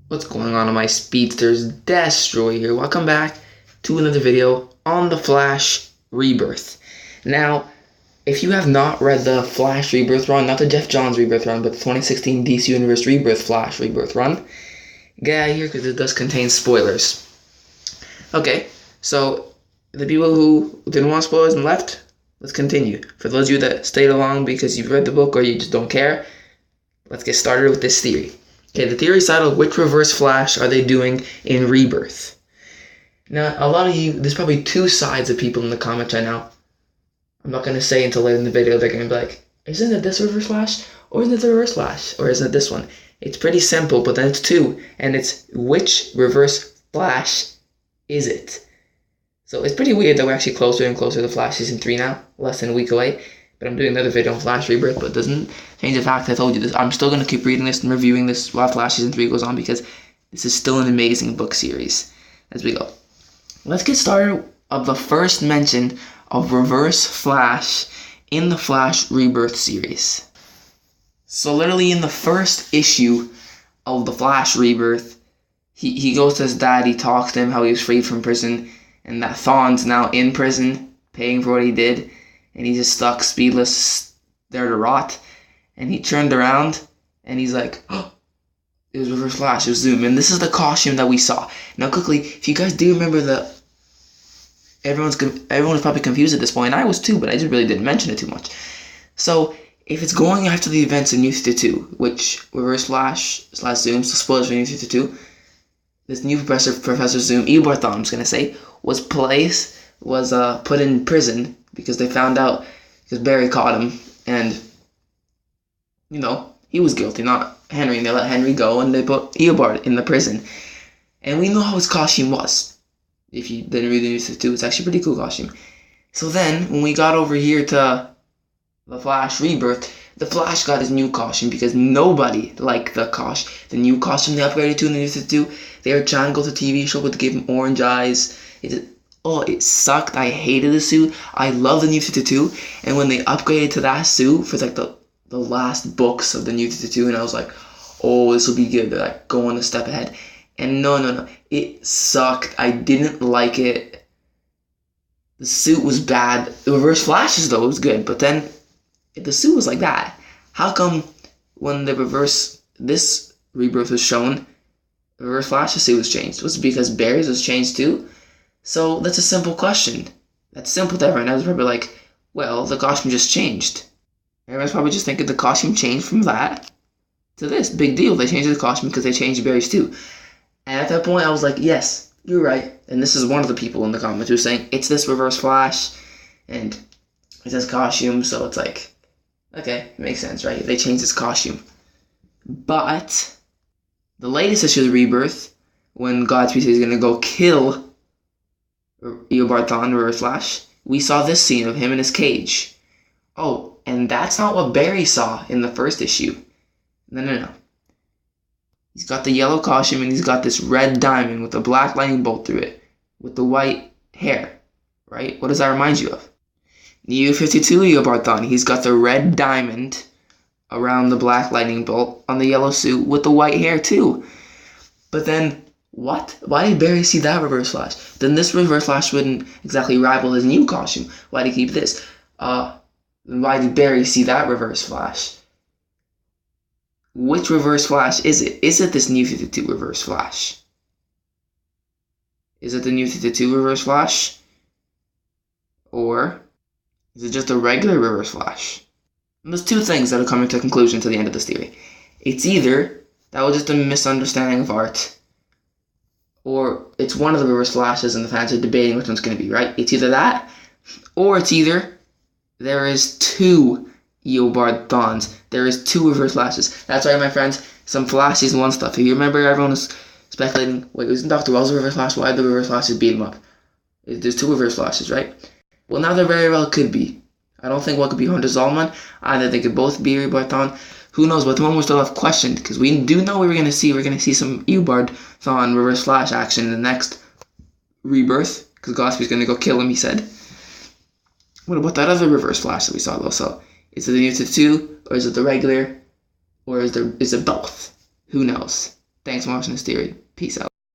What's going on my speedsters? Destroy here. Welcome back to another video on the Flash Rebirth. Now, if you have not read the Flash Rebirth run, not the Jeff Johns Rebirth run, but the 2016 DC Universe Rebirth Flash Rebirth run, get out of here because it does contain spoilers. Okay, so the people who didn't want spoilers and left, let's continue. For those of you that stayed along because you've read the book or you just don't care, let's get started with this theory. Okay, the theory is titled, which Reverse Flash are they doing in Rebirth? Now, a lot of you, there's probably two sides of people in the comments right now. I'm not going to say until later in the video, they're going to be like, isn't it this Reverse Flash? Or isn't it the Reverse Flash? Or isn't it this one? It's pretty simple, but then it's two. And it's, which Reverse Flash is it? So it's pretty weird that we're actually closer and closer to Flash Season 3 now. Less than a week away. But I'm doing another video on Flash Rebirth, but it doesn't change the fact that I told you this. I'm still going to keep reading this and reviewing this while Flash Season 3 goes on because this is still an amazing book series as we go. Let's get started of the first mention of Reverse Flash in the Flash Rebirth series. So literally in the first issue of the Flash Rebirth, he goes to his dad, he talks to him how he was freed from prison, and that Thawne's now in prison, paying for what he did. And he's just stuck, speedless, there to rot. And he turned around, and he's like, oh, it was Reverse Flash, it was Zoom. And this is the costume that we saw. Now quickly, if you guys do remember the... Everyone's probably confused at this point, and I was too, but I just really didn't mention it too much. So, if it's going after the events in New 52, which Reverse Flash / Zoom, so spoilers for New 52, this new Professor Zoom, Eobard Thawne, I'm just going to say, was put in prison because they found out, because Barry caught him, and, you know, he was guilty, not Henry, and they let Henry go, and they put Eobard in the prison. And we know how his costume was. If you didn't read the New 52, it's actually a pretty cool costume. So then, when we got over here to the Flash Rebirth, the Flash got his new costume because nobody liked the new costume they upgraded to in the New 52. They were trying to go to the TV show, but they gave him orange eyes. It sucked. I hated the suit. I love the New 52. And when they upgraded to that suit for like the last books of the New 52, and I was like, oh, this will be good. They're like going a step ahead. And no. It sucked. I didn't like it. The suit was bad. The Reverse Flashes, though, was good. But then, if the suit was like that, how come when this Rebirth was shown, the Reverse Flash's suit was changed? Was it because Barry's was changed too? So that's a simple question. That's simple to everyone. I was probably like, well, the costume just changed. Everyone's probably just thinking the costume changed from that to this. Big deal. They changed the costume because they changed Barry's too. And at that point, I was like, yes, you're right. And this is one of the people in the comments who was saying, it's this Reverse Flash, and it's his costume, so it's like, okay, it makes sense, right? They changed his costume. But the latest issue of the Rebirth, when Godspeed says he's going to go kill Eobard Thawne, Reverse Flash, we saw this scene of him in his cage. Oh, and that's not what Barry saw in the first issue. No. He's got the yellow costume and he's got this red diamond with a black lightning bolt through it, with the white hair, right? What does that remind you of? New 52 Eobard Thawne, he's got the red diamond around the black lightning bolt on the yellow suit with the white hair too. But then, what? Why did Barry see that Reverse Flash? Then this Reverse Flash wouldn't exactly rival his new costume. Why did he keep this? Why did Barry see that Reverse Flash? Which Reverse Flash is it? Is it this New 52 Reverse Flash? Is it the New 52 Reverse Flash? Or is it just a regular Reverse Flash? And there's two things that are coming to a conclusion to the end of this theory. It's either that was just a misunderstanding of art, or it's one of the Reverse Flashes and the fans are debating which one's going to be, right? It's either that, or it's either there is two Eobard Thawnes. There is two Reverse Flashes. That's right, my friends. Some Flash Season 1 stuff. If you remember, everyone was speculating, wait, wasn't Dr. Wells a Reverse Flash? Why did the Reverse Flashes beat him up? There's two Reverse Flashes, right? Well, now there very well could be. I don't think one could be Hunter Zolman. Either they could both be Eobard Thawne. Who knows? But at the moment we still have questioned, because we do know we're going to see some Eobard Thawne Reverse Flash action in the next Rebirth, because Godspeed's going to go kill him, he said. What about that other Reverse Flash that we saw though? So, is it the New 52, or is it the regular, or is it both? Who knows? Thanks for watching this theory. Peace out.